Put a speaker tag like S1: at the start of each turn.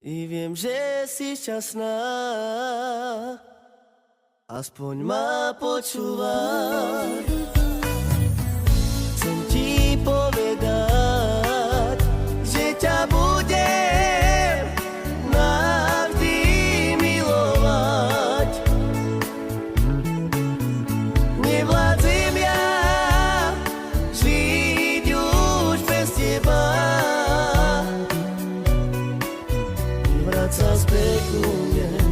S1: I viem, že si šťastná, aspoň ma počúvaj. Chcem ti povedať, že ťa budem navždy milovať. Nevládzem ja žiť už bez teba. Vráť sa späť ku mne.